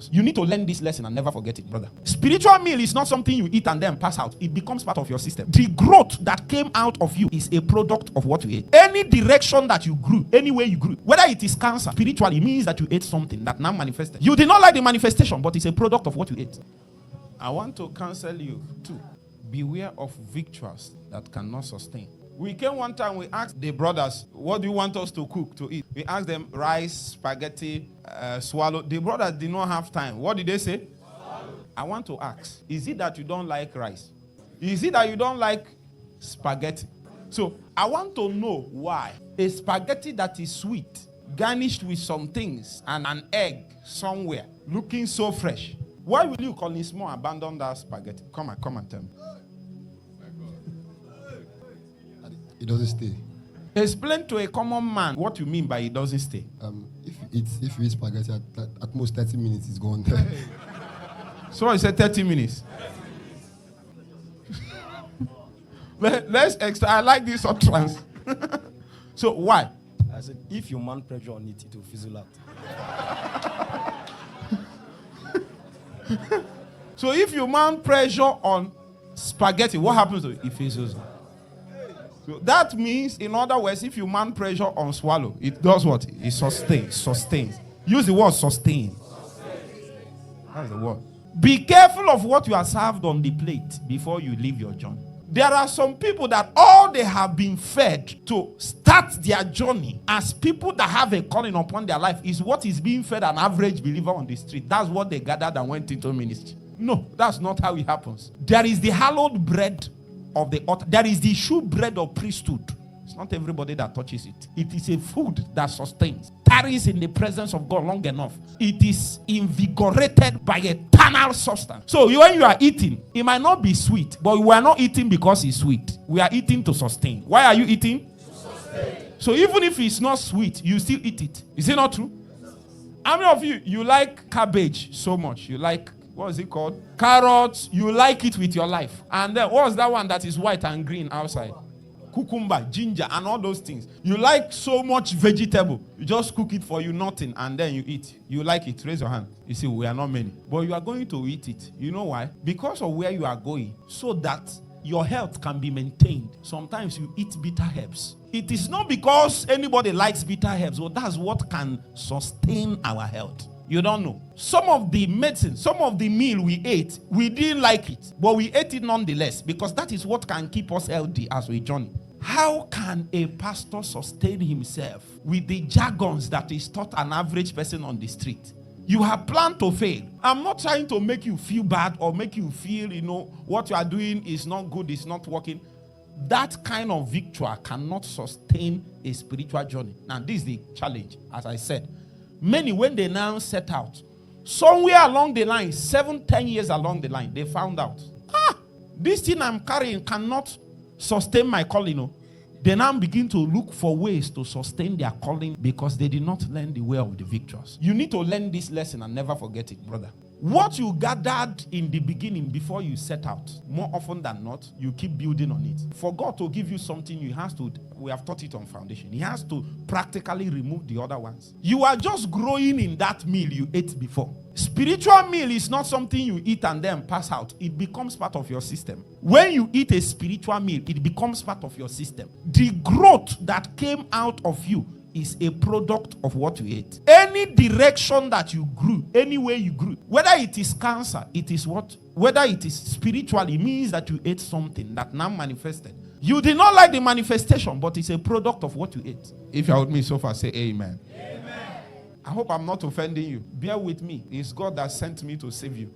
products. You need to learn this lesson and never forget it, brother. Spiritual meal is not something you eat and then pass out. It becomes part of your system. The growth that came out of you is a product of what you ate. Any direction that you grew, any way you grew, whether it is cancer, spiritually means that you ate something that now manifested. You did not like the manifestation, but it's a product of what you ate. I want to counsel you too. Beware of victuals that cannot sustain. We came one time, we asked the brothers, what do you want us to cook, to eat? We asked them rice, spaghetti, swallow. The brothers did not have time. What did they say? Swallow. I want to ask, is it that you don't like rice? Is it that you don't like spaghetti? So I want to know why. A spaghetti that is sweet, garnished with some things, and an egg somewhere, looking so fresh. Why will you, Colin Small, abandon that spaghetti? Come and tell me. It doesn't stay. Explain to a common man what you mean by it doesn't stay. If you eat spaghetti at most 30 minutes, it's gone. So I said 30 minutes. Let's extra. I like this utterance. So why? I said, if you mount pressure on it, it will fizzle out. So if you mount pressure on spaghetti, what happens to it? It fizzles out. So that means, in other words, if you mount pressure on swallow, it does what? It sustains. Use the word sustain. That's the word. Be careful of what you are served on the plate before you leave your journey. There are some people that all they have been fed to start their journey as people that have a calling upon their life is what is being fed an average believer on the street. That's what they gathered and went into ministry. No, that's not how it happens. There is the hallowed bread of the altar. There is the true bread of priesthood. It's not everybody that touches it. It is a food that sustains, tarries in the presence of God long enough. It is invigorated by eternal substance. So when you are eating, it might not be sweet, but we are not eating because it's sweet. We are eating to sustain. Why are you eating? To sustain. So even if it's not sweet, you still eat it. Is it not true? How many of you like cabbage so much? You like, what is it called? Carrots. You like it with your life. And then what's that one that is white and green outside? Cucumber, ginger, and all those things. You like so much vegetable. You just cook it for you, nothing, and then you eat. You like it. Raise your hand. You see, we are not many. But you are going to eat it. You know why? Because of where you are going. So that your health can be maintained. Sometimes you eat bitter herbs. It is not because anybody likes bitter herbs, but that's what can sustain our health. You don't know. Some of the medicine, some of the meal we ate, we didn't like it, but we ate it nonetheless because that is what can keep us healthy as we journey. How can a pastor sustain himself with the jargons that is taught an average person on the street? You have planned to fail. I'm not trying to make you feel bad or make you feel, what you are doing is not good, it's not working. That kind of victory cannot sustain a spiritual journey. Now, this is the challenge, as I said. Many, when they now set out, somewhere along the line, 7-10 years along the line, they found out, this thing I'm carrying cannot sustain my calling. They now begin to look for ways to sustain their calling because they did not learn the way of the victors. You need to learn this lesson and never forget it, brother. What you gathered in the beginning before you set out, more often than not, you keep building on it. For God to give you something, we have taught it on foundation. He has to practically remove the other ones. You are just growing in that meal you ate before. Spiritual meal is not something you eat and then pass out. It becomes part of your system. When you eat a spiritual meal, it becomes part of your system. The growth that came out of you is a product of what you ate. Any direction that you grew, any way you grew, whether it is cancer, it is what? Whether it is spiritual, it means that you ate something that now manifested. You did not like the manifestation, but it's a product of what you ate. If you are with me so far, say amen. Amen. I hope I'm not offending you. Bear with me. It's God that sent me to save you.